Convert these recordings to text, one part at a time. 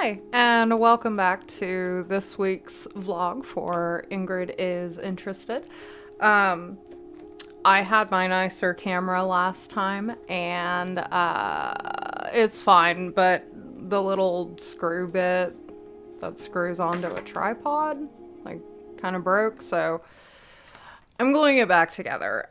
Hi, and welcome back to this week's vlog for Ingrid is Interested. I had my nicer camera last time, and it's fine, but the little screw bit that screws onto a tripod, like, kind of broke, so I'm gluing it back together.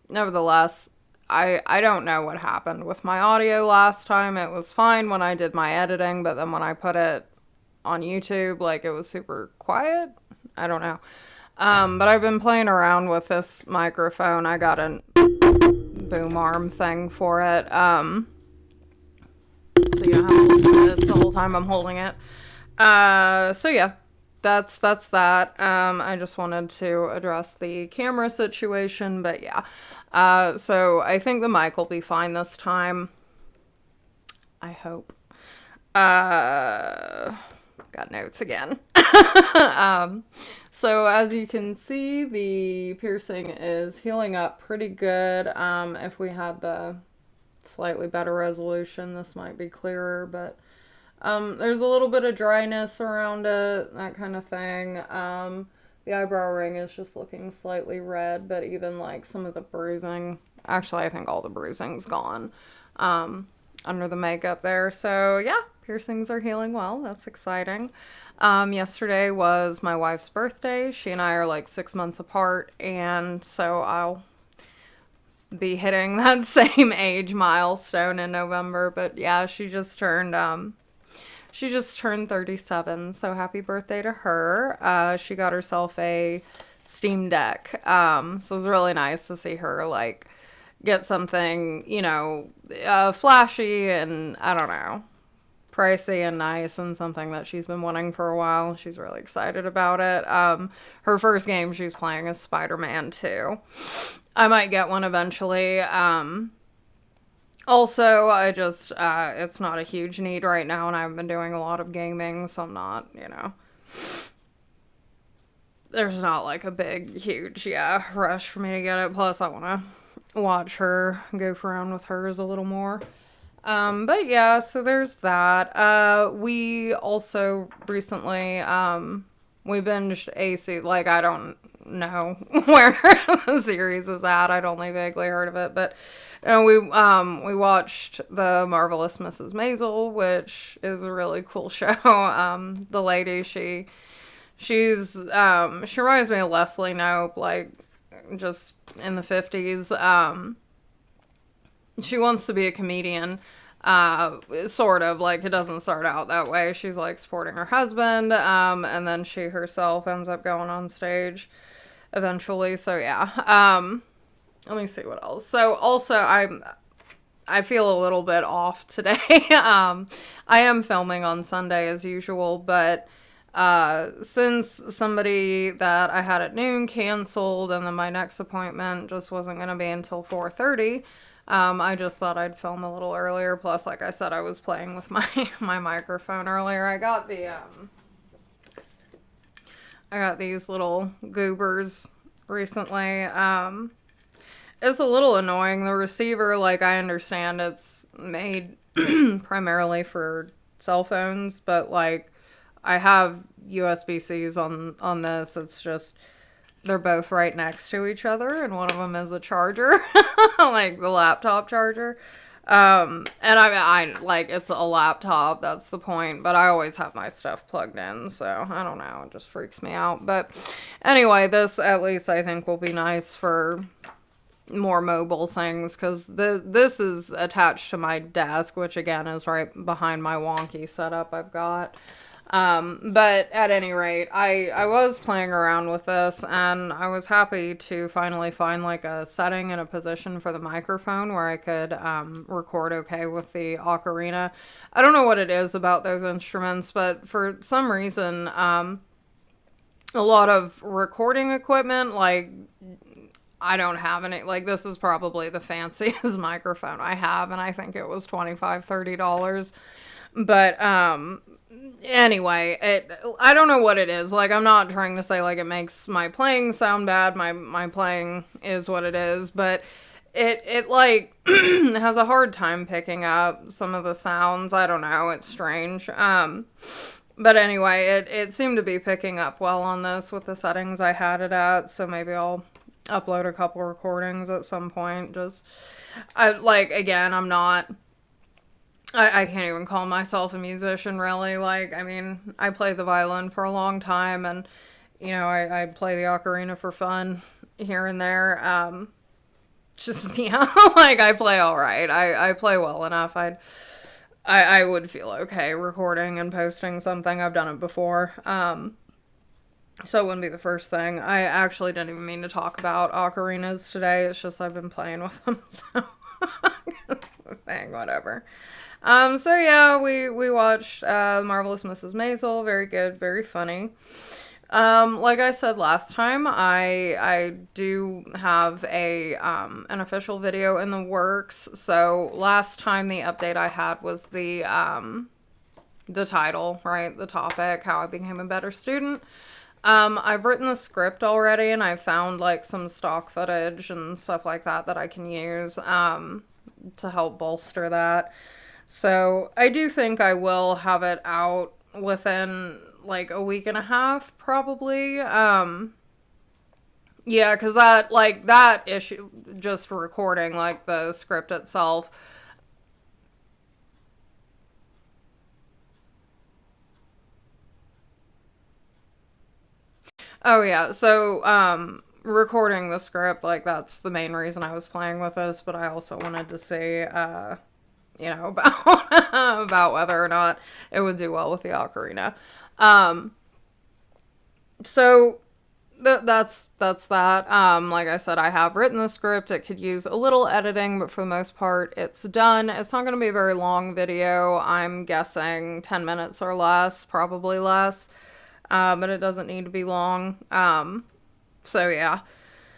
Nevertheless, I don't know what happened with my audio last time. It was fine when I did my editing, but then when I put it on YouTube, like, it was super quiet. I don't know. But I've been playing around with this microphone. I got a boom arm thing for it. So you don't have to listen to this the whole time I'm holding it. So yeah, that's that. I just wanted to address the camera situation, but yeah. So I think the mic will be fine this time. I hope. Got notes again. So as you can see, the piercing is healing up pretty good. If we had the slightly better resolution, this might be clearer, but there's a little bit of dryness around it, that kind of thing. The eyebrow ring is just looking slightly red, but even like some of the bruising, actually I think all the bruising's gone under the makeup there. So yeah, piercings are healing well. That's exciting. Yesterday was my wife's birthday. She and I are like 6 months apart, and so I'll be hitting that same age milestone in November. But yeah, she just turned 37, so happy birthday to her. She got herself a Steamdeck, so it was really nice to see her, like, get something, you know, flashy and, I don't know, pricey and nice, and something that she's been wanting for a while. She's really excited about it. Her first game she's playing is Spider-Man 2. I might get one eventually. Also, I just, it's not a huge need right now, and I've been doing a lot of gaming, so I'm not, you know, there's not like a big, huge, rush for me to get it. Plus, I want to watch her, goof around with hers a little more. But yeah, so there's that. We also recently, we binged AC, like, I don't know where the series is at. I'd only vaguely heard of it, but we watched The Marvelous Mrs. Maisel, which is a really cool show. The lady, she reminds me of Leslie Knope, like, just in the 50s. She wants to be a comedian, sort of, like, it doesn't start out that way. She's, like, supporting her husband, and then she herself ends up going on stage eventually, so yeah. Let me see what else. So, also, I feel a little bit off today. I am filming on Sunday as usual, but since somebody that I had at noon canceled, and then my next appointment just wasn't going to be until 4:30, I just thought I'd film a little earlier. Plus, like I said, I was playing with my microphone earlier. I got these little goobers recently. It's a little annoying. The receiver, like, I understand it's made primarily for cell phones, but, like, I have USB-Cs on this. It's just, they're both right next to each other, and one of them is a charger, like the laptop charger. And I like, it's a laptop, that's the point, but I always have my stuff plugged in, so I don't know, it just freaks me out. But anyway, this at least I think will be nice for more mobile things, because this is attached to my desk, which again is right behind my wonky setup I've got. But at any rate, I was playing around with this, and I was happy to finally find, like, a setting and a position for the microphone where I could record okay with the Ocarina. I don't know what it is about those instruments, but for some reason, a lot of recording equipment, like, I don't have any, like, this is probably the fanciest microphone I have, and I think it was $25-$30. But, anyway, I don't know what it is. Like, I'm not trying to say, like, it makes my playing sound bad. My playing is what it is, but it like has a hard time picking up some of the sounds. I don't know. It's strange. But anyway, it seemed to be picking up well on this with the settings I had it at. So maybe I'll upload a couple recordings at some point. Again, I can't even call myself a musician, really. Like, I mean, I played the violin for a long time, and, you know, I play the ocarina for fun here and there. Yeah, like, I play all right. I play well enough. I would feel okay recording and posting something. I've done it before. So it wouldn't be the first thing. I actually didn't even mean to talk about ocarinas today. It's just I've been playing with them, so dang, whatever. So yeah, we watched Marvelous Mrs. Maisel. Very good, very funny. Like I said last time, I do have an official video in the works. So last time the update I had was the title, right? The topic, how I became a better student. I've written the script already, and I've found like some stock footage and stuff like that I can use to help bolster that. So I do think I will have it out within like a week and a half, probably. Yeah, because that issue, just recording like the script itself. Oh yeah, so recording the script, like that's the main reason I was playing with this, but I also wanted to see you know, about whether or not it would do well with the ocarina. So that's that. Like I said, I have written the script. It could use a little editing, but for the most part, it's done. It's not going to be a very long video. I'm guessing 10 minutes or less, probably less. But it doesn't need to be long. So yeah.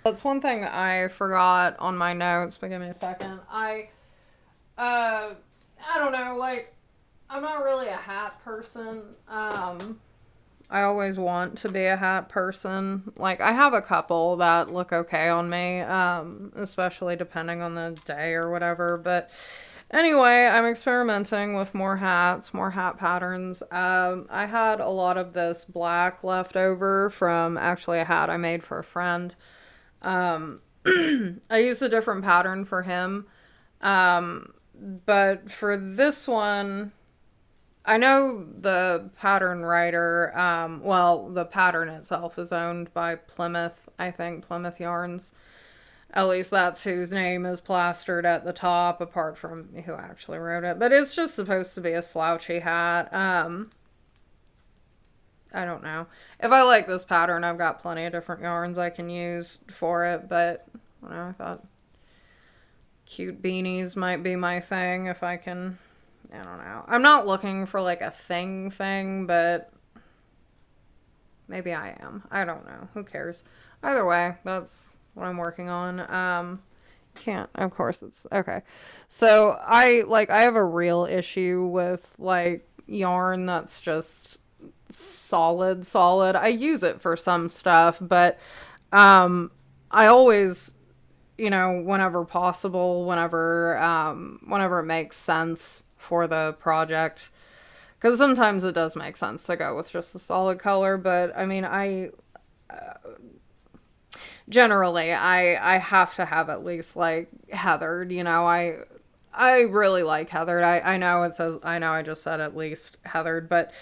That's one thing I forgot on my notes, but give me a second. I don't know, like, I'm not really a hat person. I always want to be a hat person. Like, I have a couple that look okay on me, especially depending on the day or whatever. But anyway, I'm experimenting with more hats, more hat patterns. I had a lot of this black left over from actually a hat I made for a friend. I used a different pattern for him. But for this one, I know the pattern writer, the pattern itself is owned by Plymouth, I think, Plymouth Yarns. At least that's whose name is plastered at the top, apart from who actually wrote it. But it's just supposed to be a slouchy hat. I don't know. If I like this pattern, I've got plenty of different yarns I can use for it, but I don't know, I thought cute beanies might be my thing if I can. I don't know. I'm not looking for like a thing, but maybe I am. I don't know. Who cares? Either way, that's what I'm working on. Can't, of course it's okay. So I have a real issue with like yarn that's just solid. I use it for some stuff, but I always, you know, whenever possible, whenever it makes sense for the project, because sometimes it does make sense to go with just a solid color, but I mean, generally I have to have at least like heathered, you know. I really like heathered. I know it says, I know I just said at least heathered, but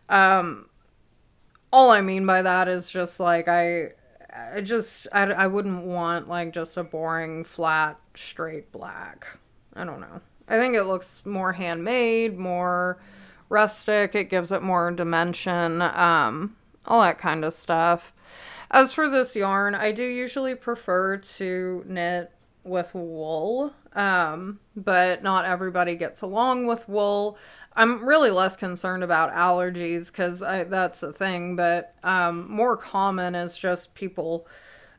all I mean by that is just like I wouldn't want like just a boring flat straight black. I don't know. I think it looks more handmade, more rustic. It gives it more dimension, all that kind of stuff. As for this yarn, I do usually prefer to knit with wool, but not everybody gets along with wool. I'm really less concerned about allergies because that's a thing, but more common is just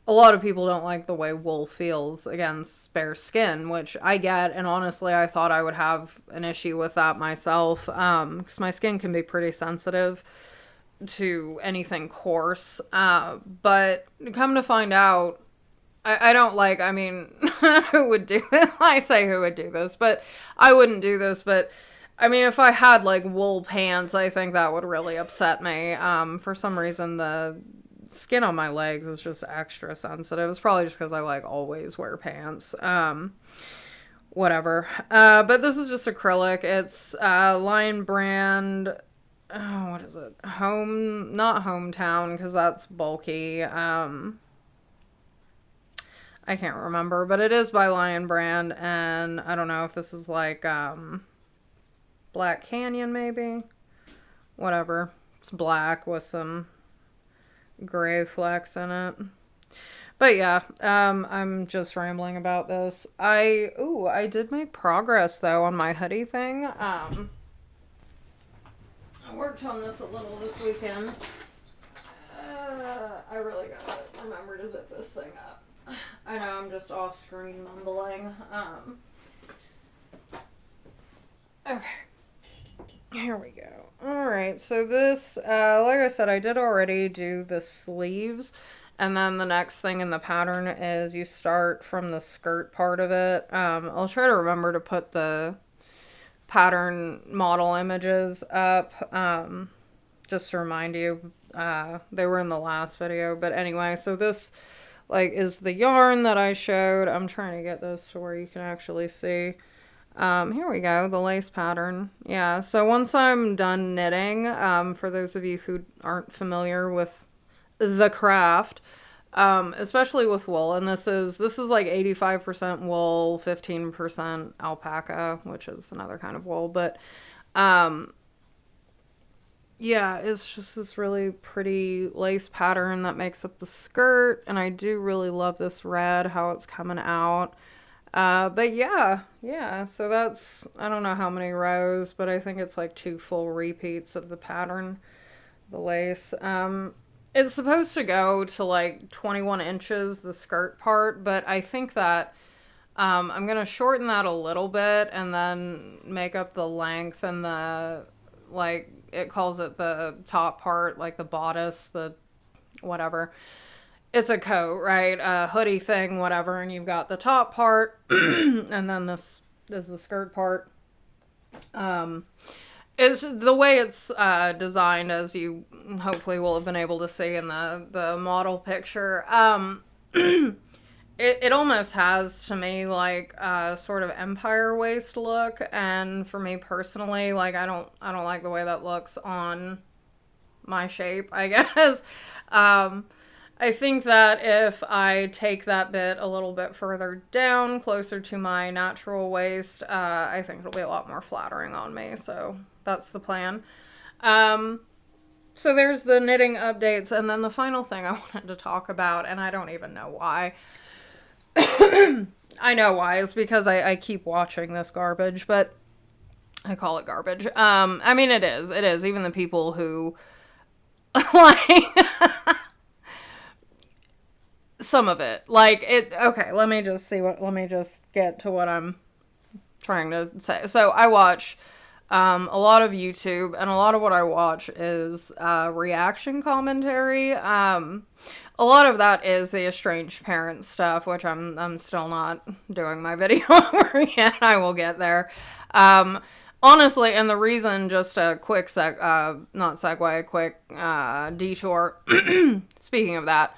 a lot of people don't like the way wool feels against bare skin, which I get, and honestly, I thought I would have an issue with that myself, because my skin can be pretty sensitive to anything coarse, but come to find out, I don't like, I mean, who would do it? I say who would do this, but I wouldn't do this. But I mean, if I had like wool pants, I think that would really upset me. For some reason, the skin on my legs is just extra sensitive. It's probably just because I like always wear pants. Whatever. But this is just acrylic. It's Lion brand. Oh, what is it? Not Hometown, because that's bulky. I can't remember, but it is by Lion brand, and I don't know if this is like Black Canyon, maybe. Whatever. It's black with some gray flecks in it. But yeah, I'm just rambling about this. I did make progress though on my hoodie thing. I worked on this a little this weekend. I really gotta remember to zip this thing up. I know I'm just off screen mumbling. Okay. Here we go. Alright, so this, like I said, I did already do the sleeves. And then the next thing in the pattern is you start from the skirt part of it. I'll try to remember to put the pattern model images up. Just to remind you, they were in the last video. But anyway, so this like is the yarn that I showed. I'm trying to get this to where you can actually see. Here we go, the lace pattern. Yeah, so once I'm done knitting, for those of you who aren't familiar with the craft, especially with wool, and this is like 85% wool, 15% alpaca, which is another kind of wool, but yeah, it's just this really pretty lace pattern that makes up the skirt, and I do really love this red, how it's coming out. But yeah, so that's, I don't know how many rows, but I think it's like 2 full repeats of the pattern, the lace. It's supposed to go to like 21 inches, the skirt part, but I think that I'm going to shorten that a little bit and then make up the length and the, like, it calls it the top part, like the bodice, the whatever. It's a coat, right? A hoodie thing, whatever, and you've got the top part, and then this is the skirt part. It's the way it's designed, as you hopefully will have been able to see in the model picture. It almost has, to me, like a sort of empire waist look, and for me personally, like I don't like the way that looks on my shape, I guess. I think that if I take that bit a little bit further down, closer to my natural waist, I think it'll be a lot more flattering on me, so that's the plan. So there's the knitting updates, and then the final thing I wanted to talk about, and I don't even know why. I know why, it's because I keep watching this garbage, but I call it garbage. I mean, it is, even the people who, like, some of it, like, okay, let me just get to what I'm trying to say. So I watch, a lot of YouTube, and a lot of what I watch is, reaction commentary. A lot of that is the estranged parent stuff, which I'm still not doing my video over yet. I will get there. Honestly, and the reason, just a quick detour. Speaking of that,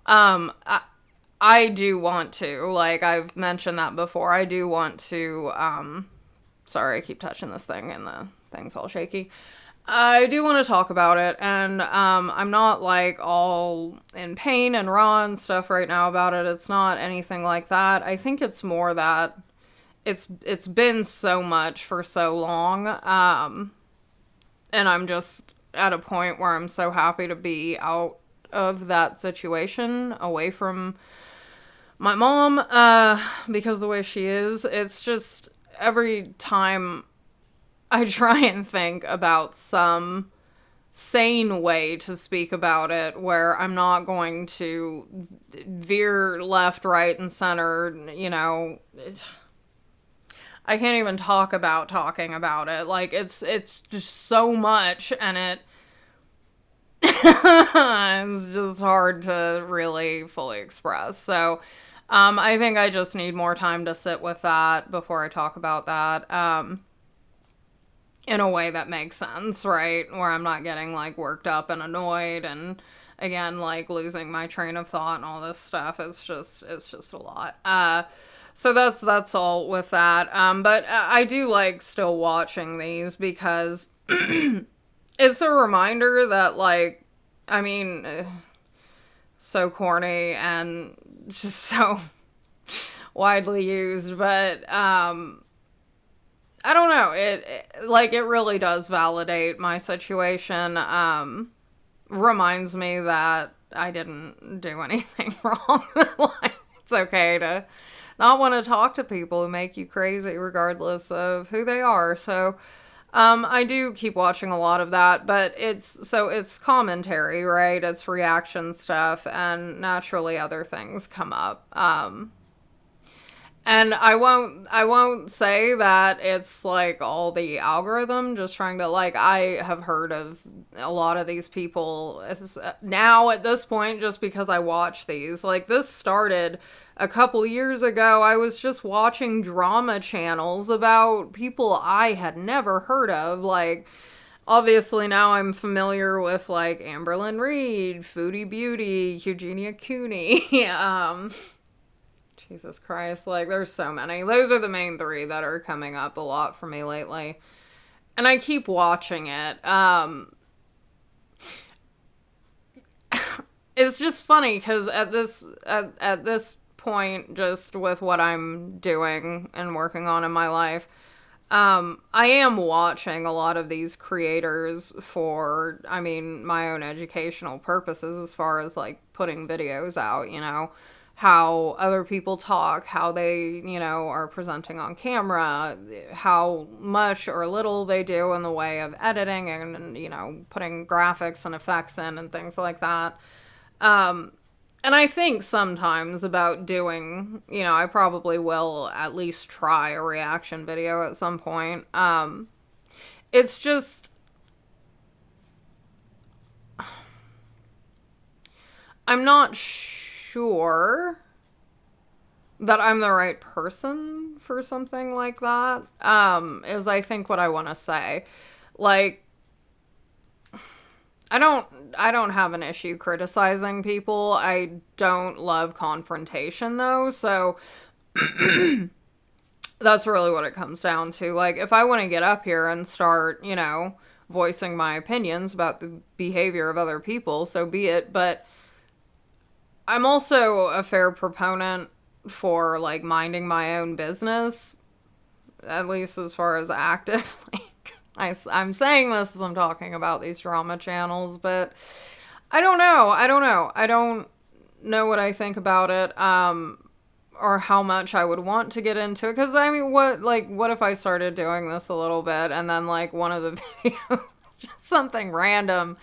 I do want to, like I've mentioned that before, I do want to, sorry, I keep touching this thing and the thing's all shaky. I do want to talk about it, and I'm not like all in pain and raw and stuff right now about it. It's not anything like that. I think it's more that it's been so much for so long, and I'm just at a point where I'm so happy to be out of that situation, away from my mom, because the way she is, it's just every time I try and think about some sane way to speak about it where I'm not going to veer left, right, and center, you know. I can't even talk about talking about it. Like, it's just so much, and it's just hard to really fully express. So, I think I just need more time to sit with that before I talk about that. In a way that makes sense, right? Where I'm not getting like worked up and annoyed and again like losing my train of thought and all this stuff. It's just a lot. So that's all with that. But I do like still watching these because it's a reminder that like, I mean, so corny and just so widely used, but I don't know. It really does validate my situation. Reminds me that I didn't do anything wrong. Like, it's okay to not want to talk to people who make you crazy regardless of who they are. So, I do keep watching a lot of that, but it's commentary, right? It's reaction stuff, and naturally other things come up. And I won't say that it's like all the algorithm just trying to like, I have heard of a lot of these people now at this point just because I watch these. Like this started a couple years ago. I was just watching drama channels about people I had never heard of. Like obviously now I'm familiar with like Amberlynn Reed, Foodie Beauty, Eugenia Cooney, Jesus Christ, like, there's so many. Those are the main three that are coming up a lot for me lately. And I keep watching it. It's just funny, because at this point, just with what I'm doing and working on in my life, I am watching a lot of these creators for, I mean, my own educational purposes as far as, like, putting videos out, you know? How other people talk, how they, you know, are presenting on camera, how much or little they do in the way of editing and you know, putting graphics and effects in and things like that. And I think sometimes about doing, you know, I probably will at least try a reaction video at some point. It's just, I'm not sure that I'm the right person for something like that, is I think what I want to say. Like, I don't have an issue criticizing people. I don't love confrontation though, so that's really what it comes down to. Like, if I want to get up here and start, you know, voicing my opinions about the behavior of other people, so be it, but I'm also a fair proponent for, like, minding my own business, at least as far as actively. I'm saying this as I'm talking about these drama channels, but I don't know. I don't know what I think about it, or how much I would want to get into it. Because, I mean, what if I started doing this a little bit, and then, like, one of the videos, just something random,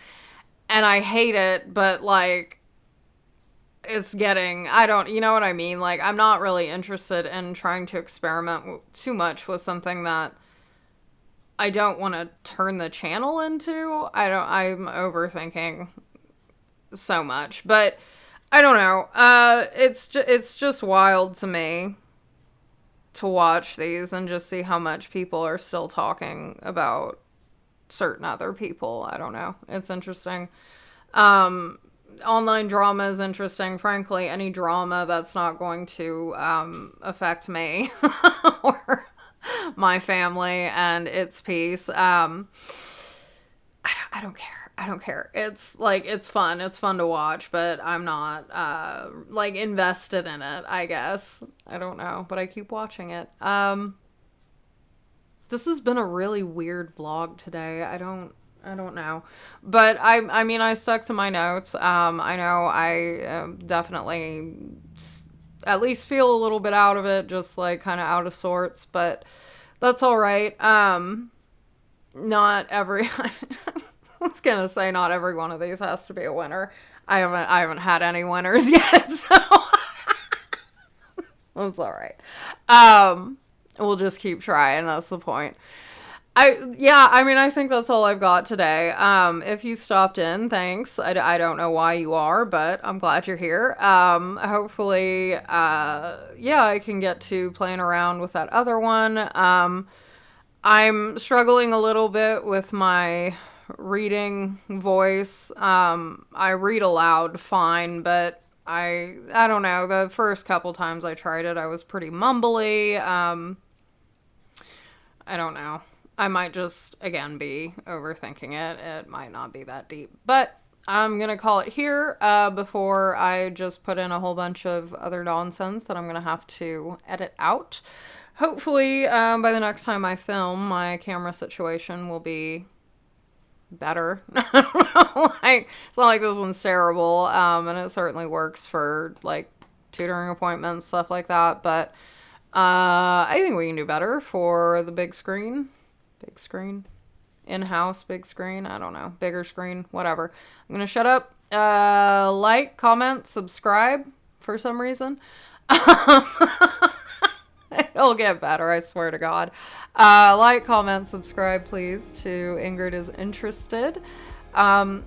and I hate it, but, like, it's getting, you know what I mean? Like, I'm not really interested in trying to experiment too much with something that I don't want to turn the channel into. I'm overthinking so much, but I don't know. It's just wild to me to watch these and just see how much people are still talking about certain other people. I don't know. It's interesting. Online drama is interesting. Frankly, any drama that's not going to affect me or my family and its peace. I don't care. I don't care. It's like, it's fun. It's fun to watch, but I'm not like invested in it, I guess. I don't know, but I keep watching it. This has been a really weird vlog today. I don't know. But I mean, I stuck to my notes. I know I definitely at least feel a little bit out of it, just like kind of out of sorts, but that's all right. Not every, I was gonna say not every one of these has to be a winner. I haven't had any winners yet, so that's all right. We'll just keep trying. That's the point. I mean, I think that's all I've got today. If you stopped in, thanks. I don't know why you are, but I'm glad you're here. Hopefully, yeah, I can get to playing around with that other one. I'm struggling a little bit with my reading voice. I read aloud fine, but I don't know. The first couple times I tried it, I was pretty mumbly. I don't know. I might just, again, be overthinking it. It might not be that deep. But I'm going to call it here before I just put in a whole bunch of other nonsense that I'm going to have to edit out. Hopefully, by the next time I film, my camera situation will be better. I don't know. Like, it's not like this one's terrible, and it certainly works for, like, tutoring appointments, stuff like that. But I think we can do better for the big screen. Big screen. In-house big screen. I don't know. Bigger screen. Whatever. I'm going to shut up. Like, comment, subscribe for some reason. It'll get better, I swear to God. Like, comment, subscribe, please, to Ingrid is Interested. Yeah,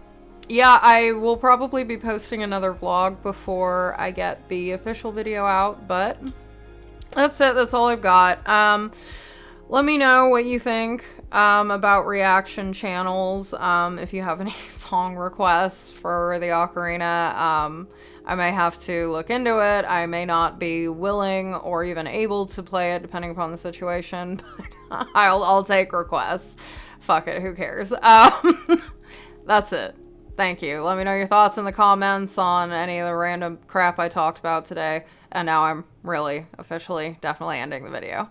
I will probably be posting another vlog before I get the official video out, but that's it. That's all I've got. Let me know what you think about reaction channels. If you have any song requests for the Ocarina, I may have to look into it. I may not be willing or even able to play it depending upon the situation, but I'll take requests. Fuck it, who cares? That's it. Thank you. Let me know your thoughts in the comments on any of the random crap I talked about today. And now I'm really officially definitely ending the video.